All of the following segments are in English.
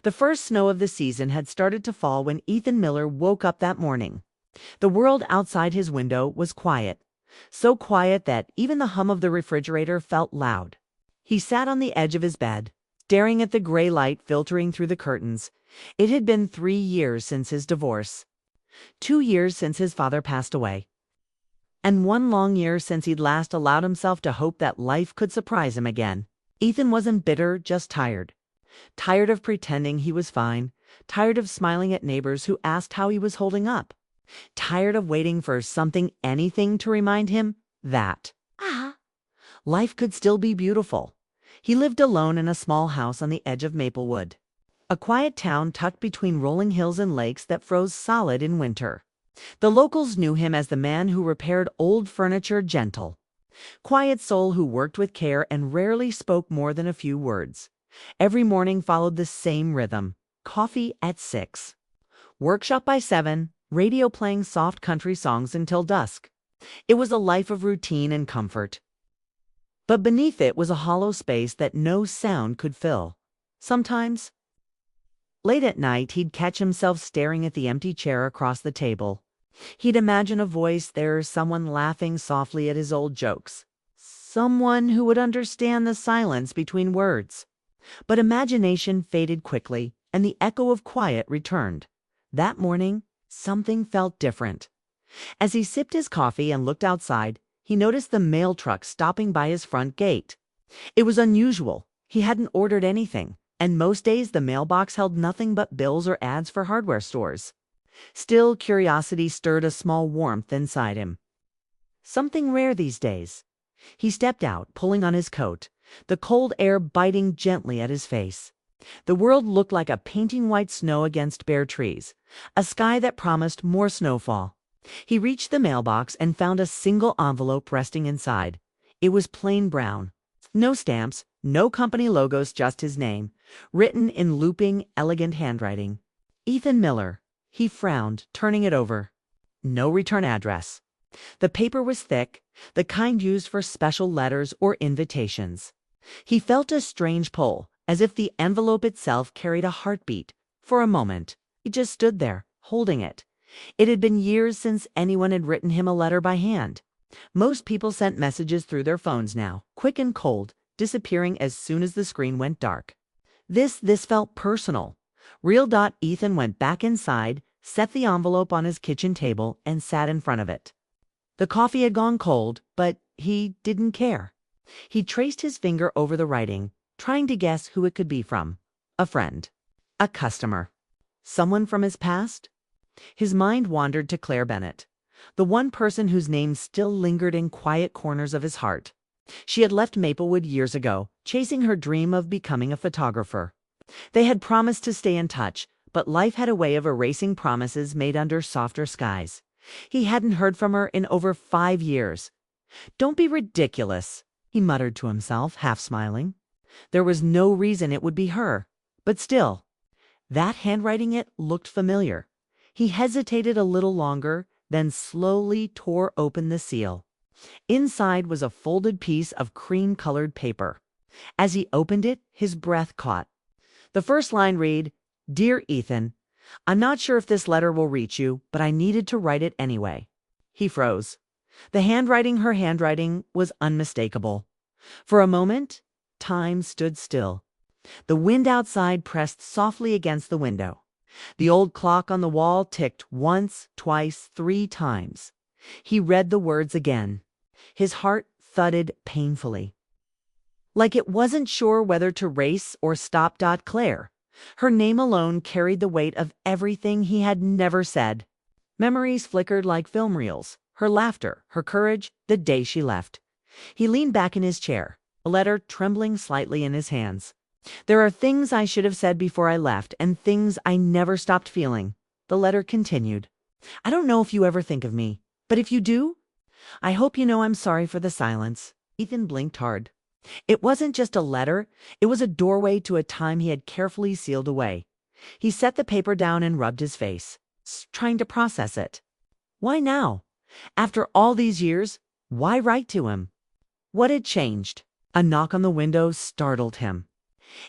The first snow of the season had started to fall when Ethan Miller woke up that morning. The world outside his window was quiet, so quiet that even the hum of the refrigerator felt loud. He sat on the edge of his bed, staring at the gray light filtering through the curtains. It had been 3 years since his divorce, 2 years since his father passed away, and 1 long year since he'd last allowed himself to hope that life could surprise him again. Ethan wasn't bitter, just tired. Tired of pretending he was fine, tired of smiling at neighbors who asked how he was holding up, tired of waiting for anything to remind him that life could still be beautiful. He lived alone in a small house on the edge of Maplewood, a quiet town tucked between rolling hills and lakes that froze solid in winter. The locals knew him as the man who repaired old furniture, gentle, quiet soul who worked with care and rarely spoke more than a few words. Every morning followed the same rhythm: coffee at 6, workshop by 7, radio playing soft country songs until dusk. It was a life of routine and comfort. But beneath it was a hollow space that no sound could fill. Sometimes, late at night, he'd catch himself staring at the empty chair across the table. He'd imagine a voice there, someone laughing softly at his old jokes, someone who would understand the silence between words. But imagination faded quickly, and the echo of quiet returned. That morning, something felt different. As he sipped his coffee and looked outside, he noticed the mail truck stopping by his front gate. It was unusual. He hadn't ordered anything, and most days the mailbox held nothing but bills or ads for hardware stores. Still, curiosity stirred a small warmth inside him. Something rare these days. He stepped out, pulling on his coat, the cold air biting gently at his face. The world looked like a painting white snow against bare trees, a sky that promised more snowfall. He reached the mailbox and found a single envelope resting inside. It was plain brown. No stamps, no company logos, just his name, written in looping, elegant handwriting. Ethan Miller. He frowned, turning it over. No return address. The paper was thick, the kind used for special letters or invitations. He felt a strange pull, as if the envelope itself carried a heartbeat. For a moment, he just stood there, holding it. It had been years since anyone had written him a letter by hand. Most people sent messages through their phones now, quick and cold, disappearing as soon as the screen went dark. This felt personal. Real. Ethan went back inside, set the envelope on his kitchen table, and sat in front of it. The coffee had gone cold, but he didn't care. He traced his finger over the writing, trying to guess who it could be from. A friend. A customer. Someone from his past? His mind wandered to Claire Bennett, the one person whose name still lingered in quiet corners of his heart. She had left Maplewood years ago, chasing her dream of becoming a photographer. They had promised to stay in touch, but life had a way of erasing promises made under softer skies. He hadn't heard from her in over 5 years. "Don't be ridiculous," he muttered to himself, half smiling. There was no reason it would be her. But still, that handwriting, it looked familiar. He hesitated a little longer, then slowly tore open the seal. Inside was a folded piece of cream-colored paper. As he opened it, his breath caught. The first line read, "Dear Ethan, I'm not sure if this letter will reach you, but I needed to write it anyway." He froze. Her handwriting was unmistakable. For a moment, time stood still. The wind outside pressed softly against the window. The old clock on the wall ticked once, twice, 3 times. He read the words again. His heart thudded painfully, like it wasn't sure whether to race or stop. Claire. Her name alone carried the weight of everything he had never said. Memories flickered like film reels. Her laughter, her courage, the day she left. He leaned back in his chair, a letter trembling slightly in his hands. "There are things I should have said before I left, and things I never stopped feeling," the letter continued. "I don't know if you ever think of me, but if you do, I hope you know I'm sorry for the silence." Ethan blinked hard. It wasn't just a letter, it was a doorway to a time he had carefully sealed away. He set the paper down and rubbed his face, trying to process it. Why now? After all these years, why write to him? What had changed? A knock on the window startled him.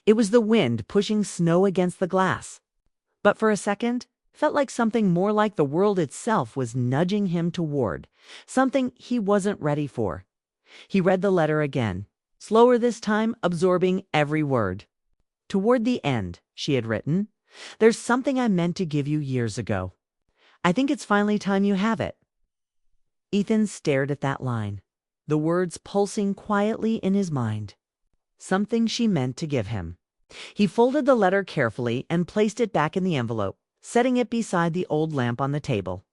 It was the wind pushing snow against the glass. But for a second, felt like something more like the world itself was nudging him toward, something he wasn't ready for. He read the letter again, slower this time, absorbing every word. Toward the end, she had written, "There's something I meant to give you years ago. I think it's finally time you have it." Ethan stared at that line, the words pulsing quietly in his mind. Something she meant to give him. He folded the letter carefully and placed it back in the envelope, setting it beside the old lamp on the table.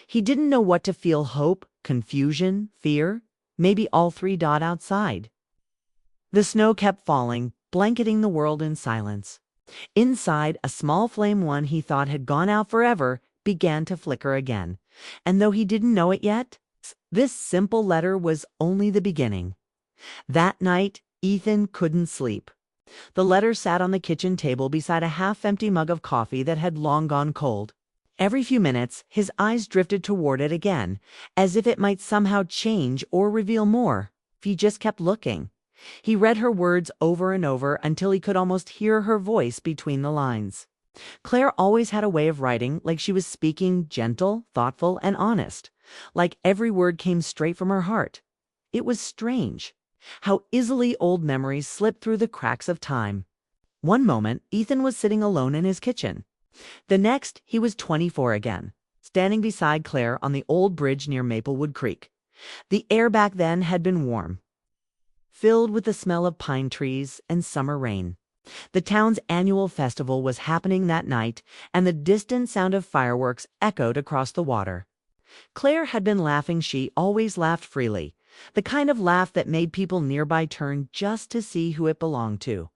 He didn't know what to feel: hope, confusion, fear, maybe all three outside. The snow kept falling, blanketing the world in silence. Inside, a small flame one he thought had gone out forever began to flicker again. And though he didn't know it yet, this simple letter was only the beginning. That night, Ethan couldn't sleep. The letter sat on the kitchen table beside a half-empty mug of coffee that had long gone cold. Every few minutes, his eyes drifted toward it again, as if it might somehow change or reveal more, if he just kept looking. He read her words over and over until he could almost hear her voice between the lines. Claire always had a way of writing like she was speaking, gentle, thoughtful, and honest, like every word came straight from her heart. It was strange how easily old memories slip through the cracks of time. One moment, Ethan was sitting alone in his kitchen. The next, he was 24 again, standing beside Claire on the old bridge near Maplewood Creek. The air back then had been warm, filled with the smell of pine trees and summer rain. The town's annual festival was happening that night, and the distant sound of fireworks echoed across the water. Claire had been laughing. She always laughed freely, the kind of laugh that made people nearby turn just to see who it belonged to.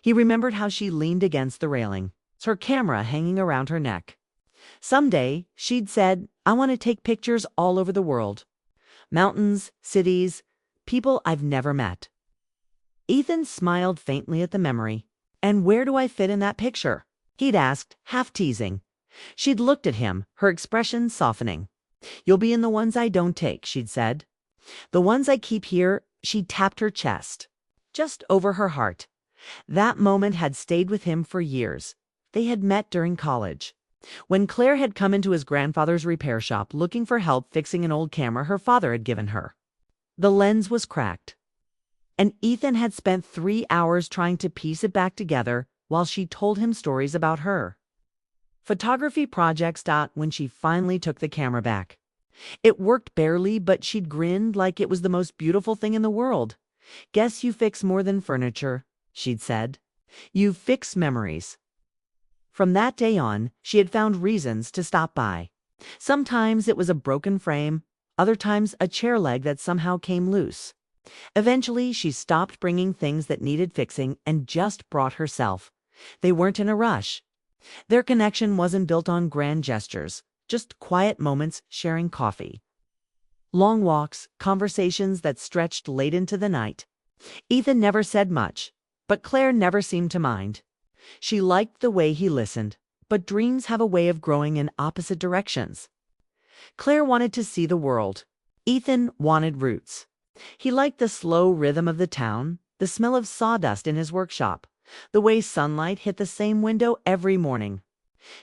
He remembered how she leaned against the railing, her camera hanging around her neck. Someday, she'd said, "I want to take pictures all over the world. Mountains, cities, people I've never met." Ethan smiled faintly at the memory. "And where do I fit in that picture?" he'd asked, half teasing. She'd looked at him, her expression softening. "You'll be in the ones I don't take," she'd said. "The ones I keep here." She tapped her chest, just over her heart. That moment had stayed with him for years. They had met during college, when Claire had come into his grandfather's repair shop looking for help fixing an old camera her father had given her. The lens was cracked, and Ethan had spent 3 hours trying to piece it back together while she told him stories about her photography projects. When she finally took the camera back, it worked barely, but she'd grinned like it was the most beautiful thing in the world. "Guess you fix more than furniture," she'd said. "You fix memories." From that day on, she had found reasons to stop by. Sometimes it was a broken frame, other times a chair leg that somehow came loose. Eventually, she stopped bringing things that needed fixing and just brought herself. They weren't in a rush. Their connection wasn't built on grand gestures, just quiet moments sharing coffee. Long walks, conversations that stretched late into the night. Ethan never said much, but Claire never seemed to mind. She liked the way he listened, but dreams have a way of growing in opposite directions. Claire wanted to see the world. Ethan wanted roots. He liked the slow rhythm of the town, the smell of sawdust in his workshop, the way sunlight hit the same window every morning.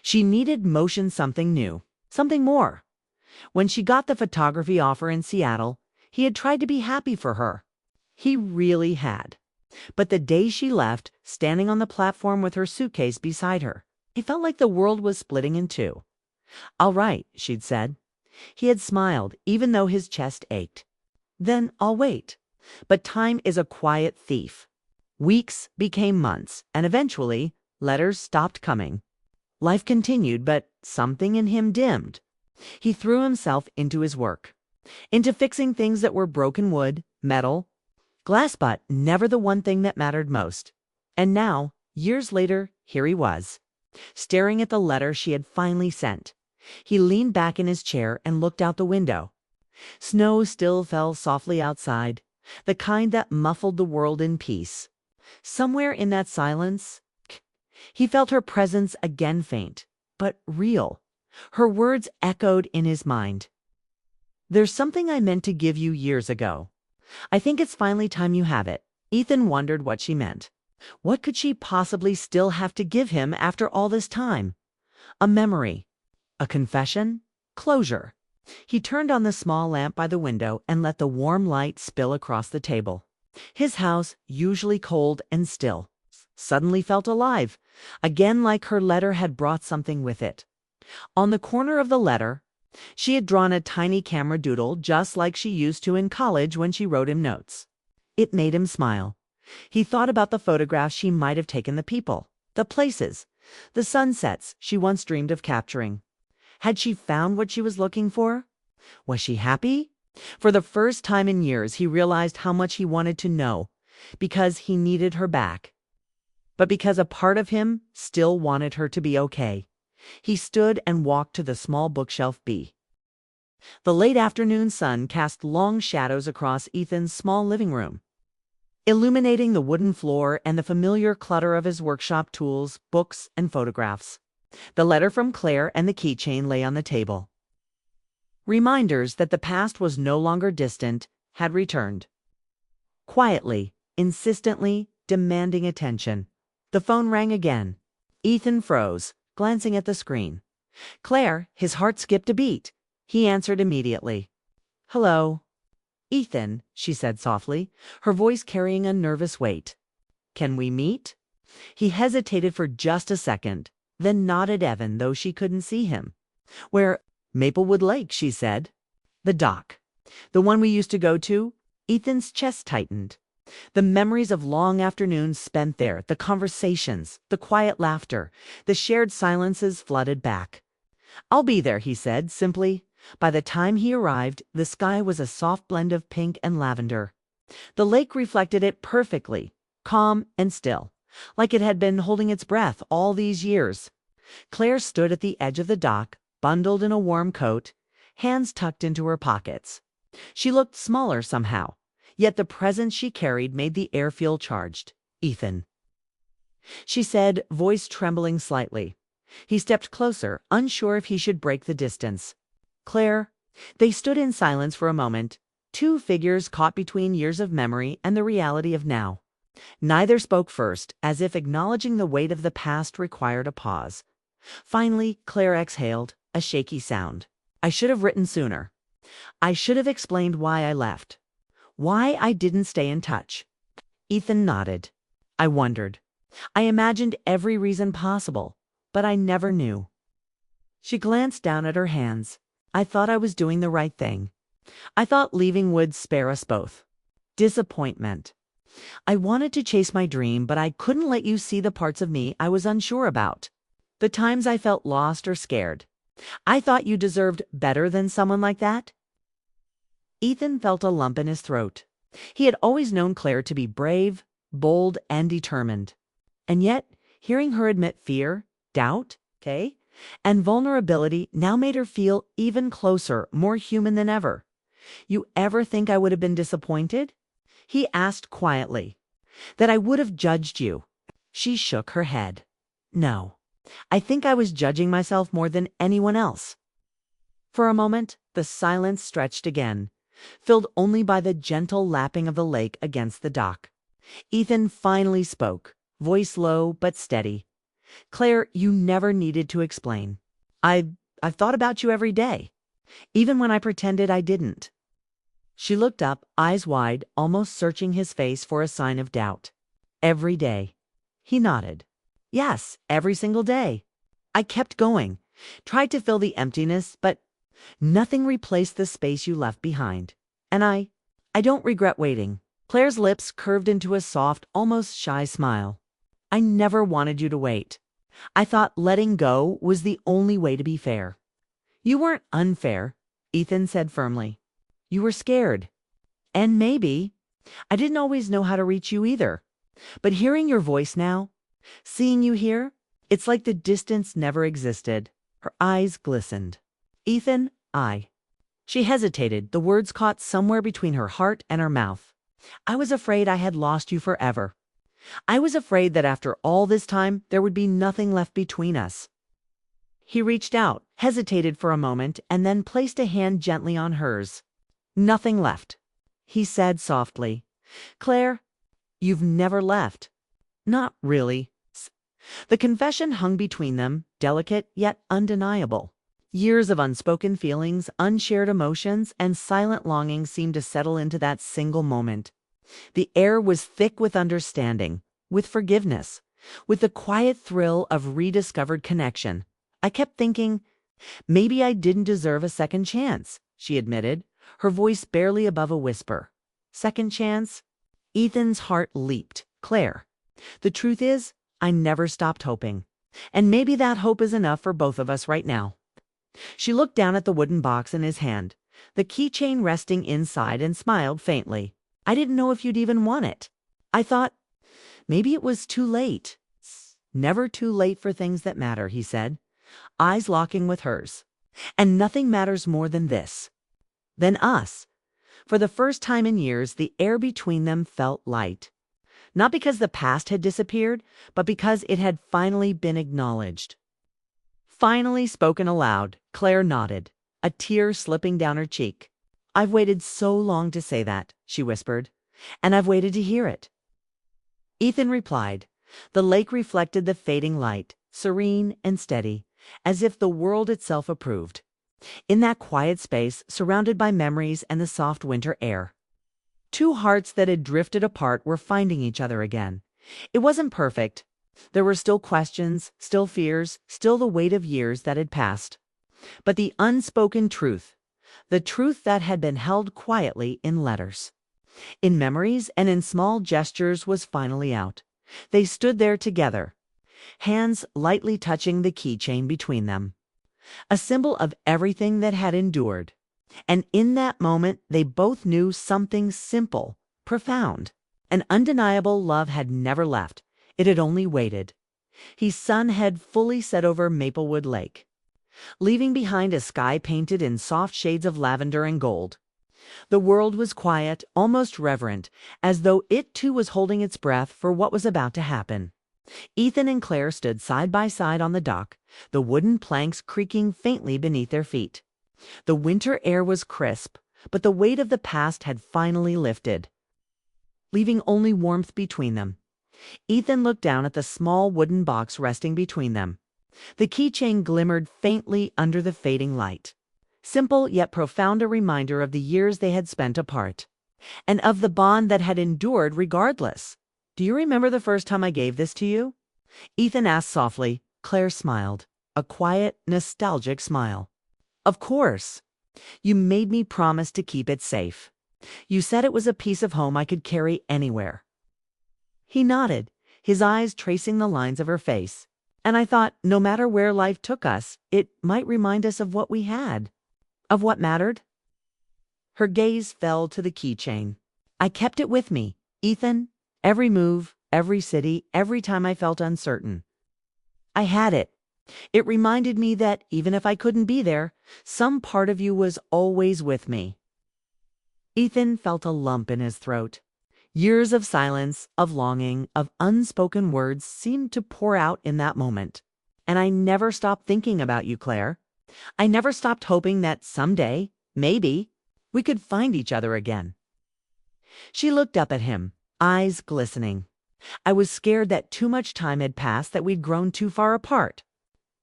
She needed motion, something new, something more. When she got the photography offer in Seattle, he had tried to be happy for her. He really had. But the day she left, standing on the platform with her suitcase beside her, he felt like the world was splitting in two. "All right," she'd said. He had smiled, even though his chest ached. "Then I'll wait." But time is a quiet thief. Weeks became months, and eventually, letters stopped coming. Life continued, but something in him dimmed. He threw himself into his work, into fixing things that were broken wood, metal, glass, but never the one thing that mattered most. And now, years later, here he was, staring at the letter she had finally sent. He leaned back in his chair and looked out the window. Snow still fell softly outside, the kind that muffled the world in peace. Somewhere in that silence, he felt her presence again, faint, but real. Her words echoed in his mind. "There's something I meant to give you years ago. I think it's finally time you have it." Ethan wondered what she meant. What could she possibly still have to give him after all this time? A memory? A confession? Closure? He turned on the small lamp by the window and let the warm light spill across the table. His house, usually cold and still, suddenly felt alive, again like her letter had brought something with it. On the corner of the letter, she had drawn a tiny camera doodle just like she used to in college when she wrote him notes. It made him smile. He thought about the photographs she might have taken, the people, the places, the sunsets she once dreamed of capturing. Had she found what she was looking for? Was she happy? For the first time in years, he realized how much he wanted to know, because he needed her back. But because a part of him still wanted her to be okay. He stood and walked to the small bookshelf B. The late afternoon sun cast long shadows across Ethan's small living room, illuminating the wooden floor and the familiar clutter of his workshop tools, books, and photographs. The letter from Claire and the keychain lay on the table. Reminders that the past was no longer distant had returned. Quietly, insistently, demanding attention. The phone rang again. Ethan froze, glancing at the screen. Claire, his heart skipped a beat. He answered immediately. "Hello." "Ethan," she said softly, her voice carrying a nervous weight. "Can we meet?" He hesitated for just a second, then nodded even though she couldn't see him. "Where?" "Maplewood Lake," she said. "The dock. The one we used to go to?" Ethan's chest tightened. The memories of long afternoons spent there, the conversations, the quiet laughter, the shared silences flooded back. "I'll be there," he said, simply. By the time he arrived, the sky was a soft blend of pink and lavender. The lake reflected it perfectly, calm and still, like it had been holding its breath all these years. Claire stood at the edge of the dock, bundled in a warm coat, hands tucked into her pockets. She looked smaller somehow, yet the presence she carried made the air feel charged. "Ethan," she said, voice trembling slightly. He stepped closer, unsure if he should break the distance. "Claire." They stood in silence for a moment, two figures caught between years of memory and the reality of now. Neither spoke first, as if acknowledging the weight of the past required a pause. Finally, Claire exhaled, a shaky sound. "I should have written sooner. I should have explained why I left. Why I didn't stay in touch." Ethan nodded. "I wondered. I imagined every reason possible, but I never knew." She glanced down at her hands. "I thought I was doing the right thing. I thought leaving would spare us both disappointment. I wanted to chase my dream, but I couldn't let you see the parts of me I was unsure about. The times I felt lost or scared. I thought you deserved better than someone like that." Ethan felt a lump in his throat. He had always known Claire to be brave, bold, and determined. And yet, hearing her admit fear, doubt, and vulnerability now made her feel even closer, more human than ever. "You ever think I would have been disappointed?" he asked quietly. "That I would have judged you?" She shook her head. "No. I think I was judging myself more than anyone else." For a moment, the silence stretched again, filled only by the gentle lapping of the lake against the dock. Ethan finally spoke, voice low but steady. "Claire, you never needed to explain. I've thought about you every day, even when I pretended I didn't." She looked up, eyes wide, almost searching his face for a sign of doubt. "Every day." He nodded. "Yes, every single day. I kept going, tried to fill the emptiness, but nothing replaced the space you left behind. And I don't regret waiting." Claire's lips curved into a soft, almost shy smile. "I never wanted you to wait. I thought letting go was the only way to be fair." "You weren't unfair," Ethan said firmly. "You were scared. And maybe I didn't always know how to reach you either. But hearing your voice now, seeing you here, it's like the distance never existed." Her eyes glistened. "Ethan, She hesitated, the words caught somewhere between her heart and her mouth. "I was afraid I had lost you forever. I was afraid that after all this time, there would be nothing left between us." He reached out, hesitated for a moment, and then placed a hand gently on hers. "Nothing left," he said softly. "Claire, you've never left. Not really. The confession hung between them, delicate yet undeniable. Years of unspoken feelings, unshared emotions, and silent longing seemed to settle into that single moment. The air was thick with understanding, with forgiveness, with the quiet thrill of rediscovered connection. I kept thinking, maybe I didn't deserve a second chance, she admitted, her voice barely above a whisper. Second chance? Ethan's heart leaped. Claire, the truth is, I never stopped hoping. And maybe that hope is enough for both of us right now. She looked down at the wooden box in his hand, the keychain resting inside, and smiled faintly. I didn't know if you'd even want it. I thought, maybe it was too late. Never too late for things that matter, he said, eyes locking with hers. And nothing matters more than this. Than us. For the first time in years, the air between them felt light. Not because the past had disappeared, but because it had finally been acknowledged. Finally spoken aloud, Claire nodded, a tear slipping down her cheek. I've waited so long to say that, she whispered, and I've waited to hear it. Ethan replied. The lake reflected the fading light, serene and steady, as if the world itself approved. In that quiet space, surrounded by memories and the soft winter air, two hearts that had drifted apart were finding each other again. It wasn't perfect. There were still questions, still fears, still the weight of years that had passed. But the unspoken truth, the truth that had been held quietly in letters, in memories and in small gestures, was finally out. They stood there together, hands lightly touching the keychain between them, a symbol of everything that had endured. And in that moment, they both knew something simple, profound. An undeniable love had never left. It had only waited. His sun had fully set over Maplewood Lake, leaving behind a sky painted in soft shades of lavender and gold. The world was quiet, almost reverent, as though it too was holding its breath for what was about to happen. Ethan and Claire stood side by side on the dock, the wooden planks creaking faintly beneath their feet. The winter air was crisp, but the weight of the past had finally lifted, leaving only warmth between them. Ethan looked down at the small wooden box resting between them. The keychain glimmered faintly under the fading light. Simple yet profound, a reminder of the years they had spent apart, and of the bond that had endured regardless. Do you remember the first time I gave this to you? Ethan asked softly. Claire smiled, a quiet, nostalgic smile. Of course. You made me promise to keep it safe. You said it was a piece of home I could carry anywhere. He nodded, his eyes tracing the lines of her face. And I thought, no matter where life took us, it might remind us of what we had, of what mattered. Her gaze fell to the keychain. I kept it with me, Ethan, every move, every city, every time I felt uncertain. I had it. It reminded me that even if I couldn't be there, some part of you was always with me. Ethan felt a lump in his throat. Years of silence, of longing, of unspoken words seemed to pour out in that moment. And I never stopped thinking about you, Claire. I never stopped hoping that someday, maybe, we could find each other again. She looked up at him, eyes glistening. I was scared that too much time had passed, that we'd grown too far apart.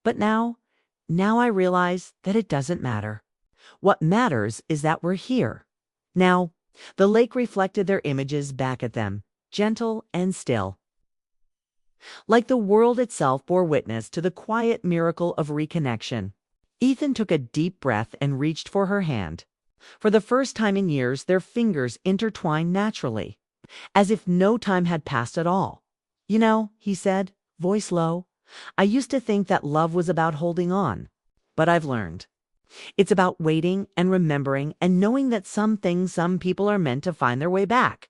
But now I realize that it doesn't matter. What matters is that we're here. Now, the lake reflected their images back at them, gentle and still. Like the world itself bore witness to the quiet miracle of reconnection. Ethan took a deep breath and reached for her hand. For the first time in years, their fingers intertwined naturally, as if no time had passed at all. You know, he said, voice low, I used to think that love was about holding on, but I've learned. It's about waiting and remembering and knowing that some things, some people are meant to find their way back.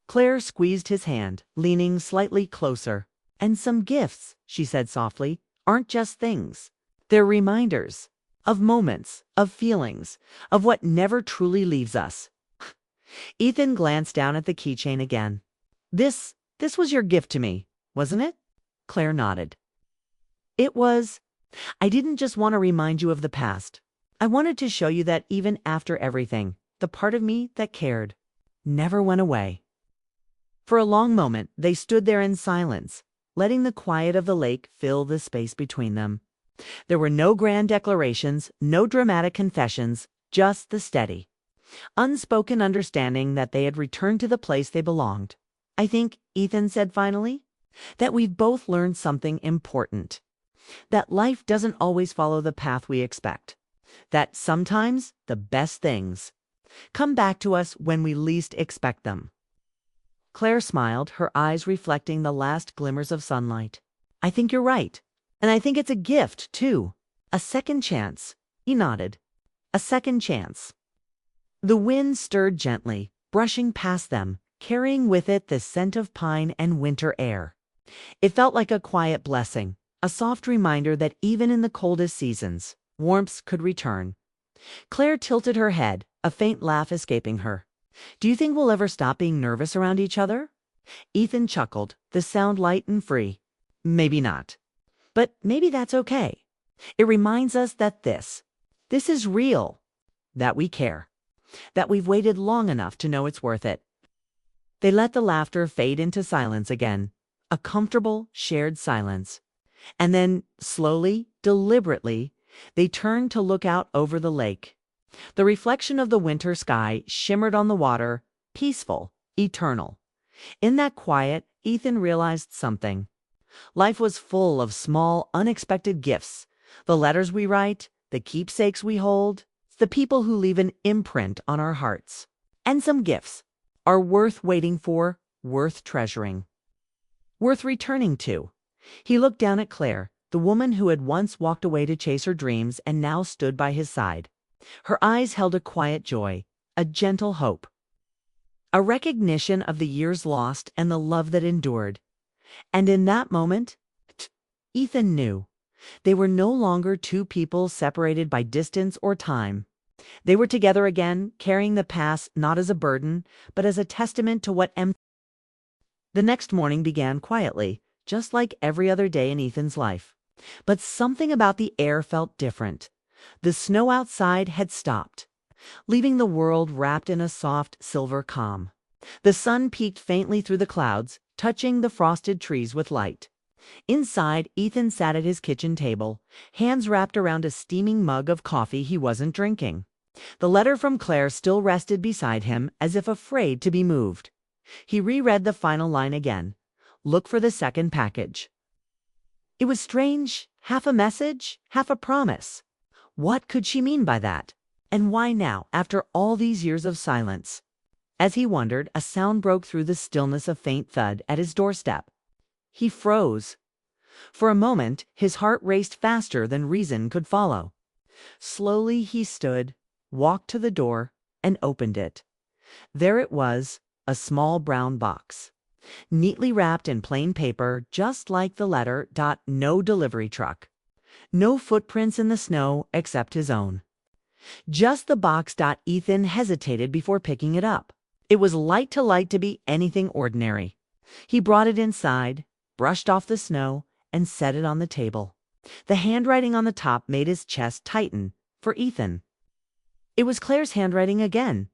Claire squeezed his hand, leaning slightly closer. And some gifts, she said softly, aren't just things. They're reminders of moments, of feelings, of what never truly leaves us. Ethan glanced down at the keychain again. This was your gift to me, wasn't it? Claire nodded. It was. I didn't just want to remind you of the past. I wanted to show you that even after everything, the part of me that cared never went away. For a long moment, they stood there in silence, letting the quiet of the lake fill the space between them. There were no grand declarations, no dramatic confessions, just the steady, unspoken understanding that they had returned to the place they belonged. "I think," Ethan said finally, "that we've both learned something important. That life doesn't always follow the path we expect. That sometimes the best things come back to us when we least expect them." Claire smiled, her eyes reflecting the last glimmers of sunlight. "I think you're right. And I think it's a gift, too. A second chance." He nodded. "A second chance." The wind stirred gently, brushing past them, carrying with it the scent of pine and winter air. It felt like a quiet blessing, a soft reminder that even in the coldest seasons, warmth could return. Claire tilted her head, a faint laugh escaping her. "Do you think we'll ever stop being nervous around each other?" Ethan chuckled, the sound light and free. "Maybe not. But maybe that's okay. It reminds us that this is real, that we care, that we've waited long enough to know it's worth it." They let the laughter fade into silence again, a comfortable, shared silence. And then, slowly, deliberately, they turned to look out over the lake. The reflection of the winter sky shimmered on the water, peaceful, eternal. In that quiet, Ethan realized something. Life was full of small, unexpected gifts. The letters we write, the keepsakes we hold, the people who leave an imprint on our hearts. And some gifts are worth waiting for, worth treasuring, worth returning to. He looked down at Claire, the woman who had once walked away to chase her dreams and now stood by his side. Her eyes held a quiet joy, a gentle hope, a recognition of the years lost and the love that endured. And in that moment, Ethan knew they were no longer two people separated by distance or time. They were together again, carrying the past not as a burden, but as a testament to what The next morning began quietly, just like every other day in Ethan's life. But something about the air felt different. The snow outside had stopped, leaving the world wrapped in a soft silver calm. The sun peeked faintly through the clouds, touching the frosted trees with light. Inside, Ethan sat at his kitchen table, hands wrapped around a steaming mug of coffee he wasn't drinking. The letter from Claire still rested beside him, as if afraid to be moved. He reread the final line again. "Look for the second package." It was strange, half a message, half a promise. What could she mean by that? And why now, after all these years of silence? As he wondered, a sound broke through the stillness, a faint thud at his doorstep. He froze. For a moment, his heart raced faster than reason could follow. Slowly he stood, walked to the door, and opened it. There it was, a small brown box, neatly wrapped in plain paper, just like the letter. No delivery truck. No footprints in the snow except his own. Just the box. Ethan hesitated before picking it up. It was light to be anything ordinary. He brought it inside, brushed off the snow, and set it on the table. The handwriting on the top made his chest tighten. For Ethan. It was Claire's handwriting again.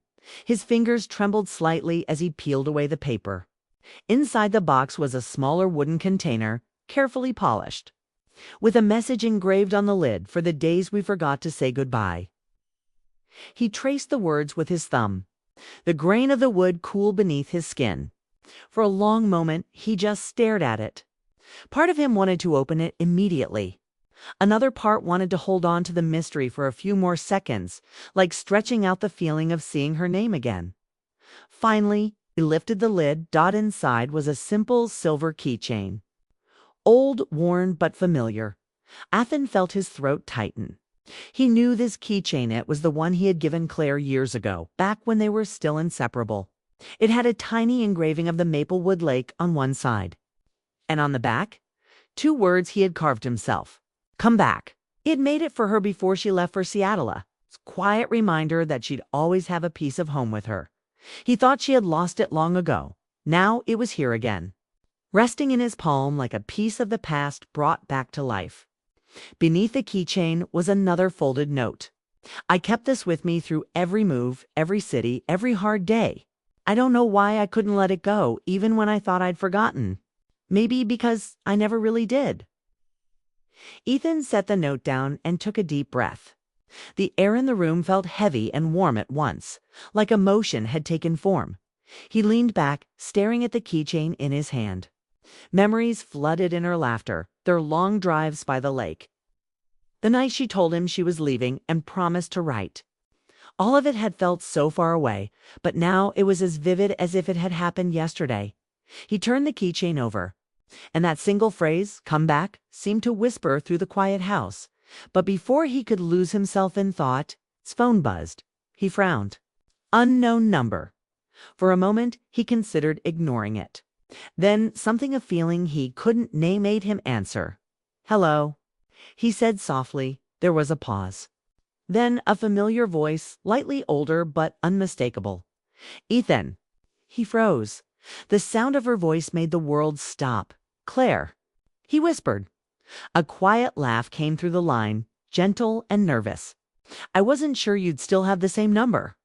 His fingers trembled slightly as he peeled away the paper. Inside the box was a smaller wooden container, carefully polished, with a message engraved on the lid: "For the days we forgot to say goodbye." He traced the words with his thumb. The grain of the wood cooled beneath his skin. For a long moment, he just stared at it. Part of him wanted to open it immediately. Another part wanted to hold on to the mystery for a few more seconds, like stretching out the feeling of seeing her name again. Finally, he lifted the lid. Inside was a simple silver keychain. Old, worn, but familiar. Ethan felt his throat tighten. He knew this keychain. It was the one he had given Claire years ago, back when they were still inseparable. It had a tiny engraving of the Maplewood Lake on one side. And on the back, 2 words he had carved himself. "Come back." He had made it for her before she left for Seattle. A quiet reminder that she'd always have a piece of home with her. He thought she had lost it long ago. Now it was here again, resting in his palm like a piece of the past brought back to life. Beneath the keychain was another folded note. "I kept this with me through every move, every city, every hard day. I don't know why I couldn't let it go, even when I thought I'd forgotten. Maybe because I never really did." Ethan set the note down and took a deep breath. The air in the room felt heavy and warm at once, like emotion had taken form. He leaned back, staring at the keychain in his hand. Memories flooded in her laughter, their long drives by the lake. The night she told him she was leaving and promised to write. All of it had felt so far away, but now it was as vivid as if it had happened yesterday. He turned the keychain over, and that single phrase, "come back," seemed to whisper through the quiet house. But before he could lose himself in thought, his phone buzzed. He frowned. Unknown number. For a moment, he considered ignoring it. Then something a feeling he couldn't name made him answer. "Hello," he said softly. There was a pause. Then a familiar voice, lightly older but unmistakable. "Ethan." He froze. The sound of her voice made the world stop. "Claire," he whispered. A quiet laugh came through the line, gentle and nervous. "I wasn't sure you'd still have the same number."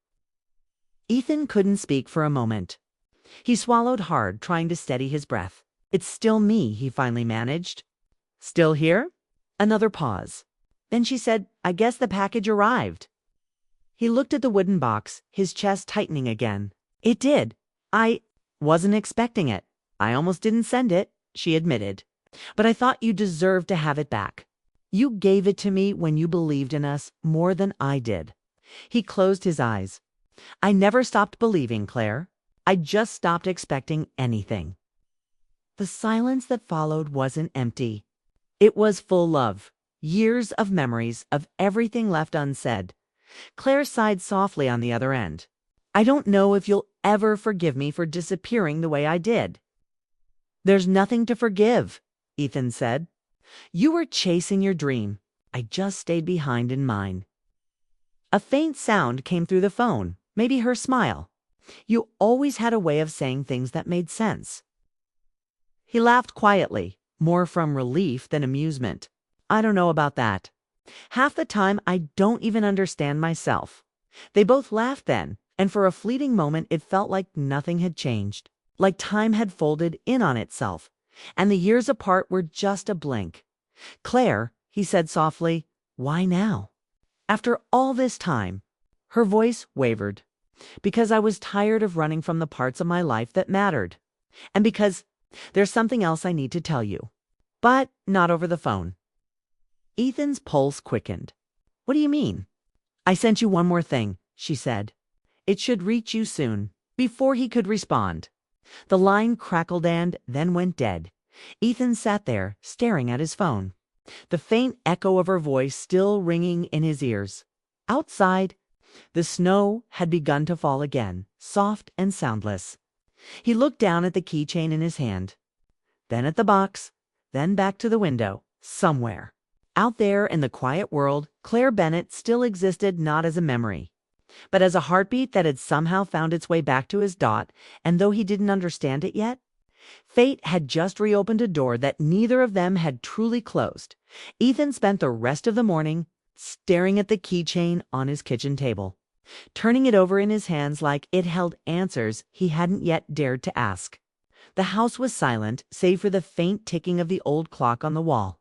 Ethan couldn't speak for a moment. He swallowed hard, trying to steady his breath. "It's still me," he finally managed. "Still here?" Another pause. Then she said, "I guess the package arrived." He looked at the wooden box, his chest tightening again. "It did. I wasn't expecting it. I almost didn't send it," she admitted. "But I thought you deserved to have it back. You gave it to me when you believed in us more than I did." He closed his eyes. "I never stopped believing, Claire. I just stopped expecting anything." The silence that followed wasn't empty. It was full of years of memories of everything left unsaid. Claire sighed softly on the other end. "I don't know if you'll ever forgive me for disappearing the way I did." "There's nothing to forgive," Ethan said. "You were chasing your dream. I just stayed behind in mine." A faint sound came through the phone, maybe her smile. "You always had a way of saying things that made sense." He laughed quietly, more from relief than amusement. "I don't know about that. Half the time I don't even understand myself." They both laughed then, and for a fleeting moment it felt like nothing had changed, like time had folded in on itself, and the years apart were just a blink. "Claire," he said softly, "why now? After all this time?" Her voice wavered. "Because I was tired of running from the parts of my life that mattered. And because there's something else I need to tell you. But not over the phone." Ethan's pulse quickened. "What do you mean?" "I sent you one more thing," she said. "It should reach you soon." Before he could respond, the line crackled and then went dead. Ethan sat there, staring at his phone, the faint echo of her voice still ringing in his ears. Outside, the snow had begun to fall again, soft and soundless. He looked down at the keychain in his hand, then at the box, then back to the window. Somewhere out there in the quiet world, Claire Bennett still existed, not as a memory, but as a heartbeat that had somehow found its way back to his dot, and though he didn't understand it yet, fate had just reopened a door that neither of them had truly closed. Ethan spent the rest of the morning staring at the keychain on his kitchen table, turning it over in his hands like it held answers he hadn't yet dared to ask. The house was silent, save for the faint ticking of the old clock on the wall.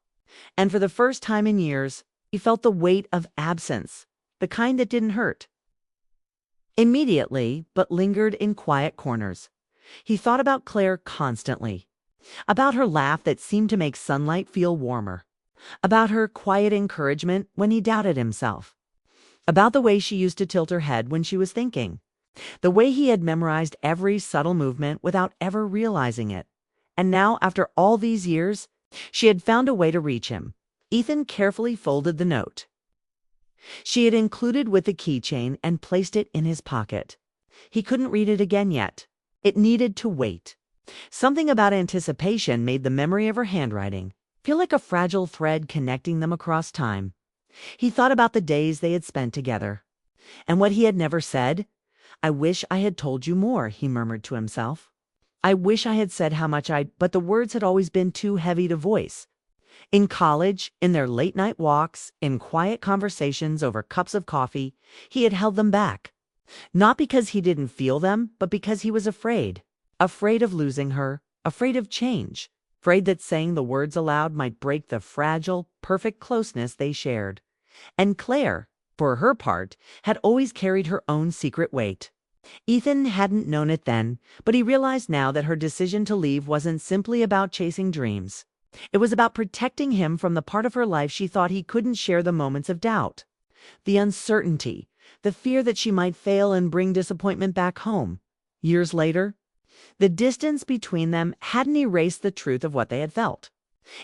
And for the first time in years, he felt the weight of absence, the kind that didn't hurt immediately, but lingered in quiet corners. He thought about Claire constantly, about her laugh that seemed to make sunlight feel warmer, about her quiet encouragement when he doubted himself, about the way she used to tilt her head when she was thinking, the way he had memorized every subtle movement without ever realizing it. And now, after all these years, she had found a way to reach him. Ethan carefully folded the note she had included with the keychain and placed it in his pocket. He couldn't read it again yet. It needed to wait. Something about anticipation made the memory of her handwriting feel like a fragile thread connecting them across time. He thought about the days they had spent together, and what he had never said. "I wish I had told you more," he murmured to himself. "I wish I had said how much but the words had always been too heavy to voice." In college, in their late-night walks, in quiet conversations over cups of coffee, he had held them back. Not because he didn't feel them, but because he was afraid. Afraid of losing her, afraid of change, afraid that saying the words aloud might break the fragile, perfect closeness they shared. And Claire, for her part, had always carried her own secret weight. Ethan hadn't known it then, but he realized now that her decision to leave wasn't simply about chasing dreams. It was about protecting him from the part of her life she thought he couldn't share, the moments of doubt, the uncertainty, the fear that she might fail and bring disappointment back home. Years later, the distance between them hadn't erased the truth of what they had felt.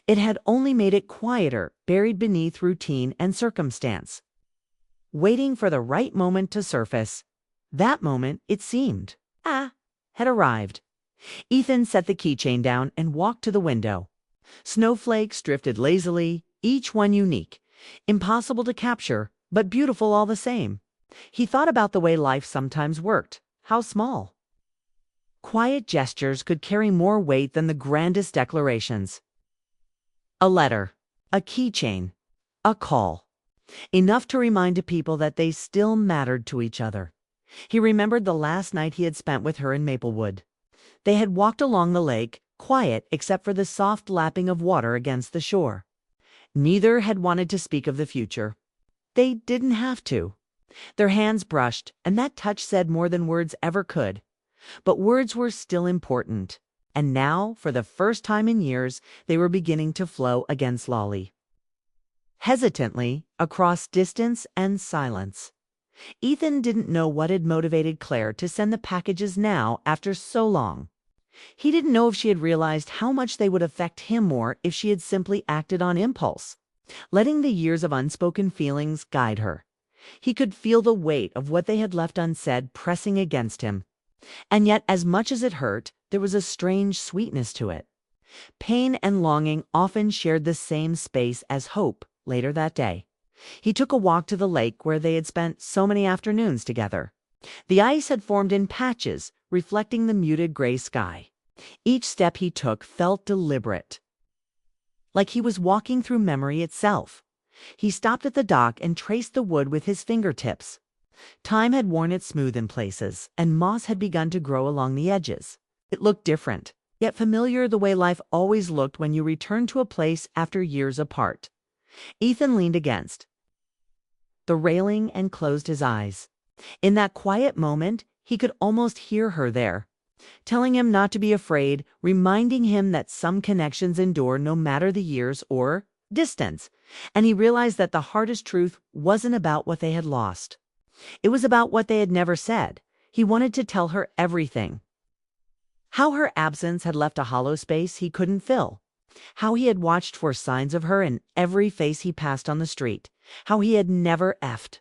It had only made it quieter, buried beneath routine and circumstance, waiting for the right moment to surface. That moment, it seemed, had arrived. Ethan set the keychain down and walked to the window. Snowflakes drifted lazily, each one unique, impossible to capture, but beautiful all the same. He thought about the way life sometimes worked, how small, quiet gestures could carry more weight than the grandest declarations. A letter, a keychain, a call, enough to remind people that they still mattered to each other. He remembered the last night he had spent with her in Maplewood. They had walked along the lake, quiet except for the soft lapping of water against the shore. Neither had wanted to speak of the future. They didn't have to. Their hands brushed, and that touch said more than words ever could. But words were still important. And now, for the first time in years, they were beginning to flow again slowly, hesitantly, across distance and silence. Ethan didn't know what had motivated Claire to send the packages now after so long. He didn't know if she had realized how much they would affect him more if she had simply acted on impulse, letting the years of unspoken feelings guide her. He could feel the weight of what they had left unsaid pressing against him. And yet, as much as it hurt, there was a strange sweetness to it. Pain and longing often shared the same space as hope later that day. He took a walk to the lake where they had spent so many afternoons together. The ice had formed in patches, reflecting the muted gray sky. Each step he took felt deliberate, like he was walking through memory itself. He stopped at the dock and traced the wood with his fingertips. Time had worn it smooth in places, and moss had begun to grow along the edges. It looked different, yet familiar, the way life always looked when you returned to a place after years apart. Ethan leaned against the railing and closed his eyes. In that quiet moment, he could almost hear her there, telling him not to be afraid, reminding him that some connections endure no matter the years or distance. And he realized that the hardest truth wasn't about what they had lost. It was about what they had never said. He wanted to tell her everything. How her absence had left a hollow space he couldn't fill. How he had watched for signs of her in every face he passed on the street. How he had never effed,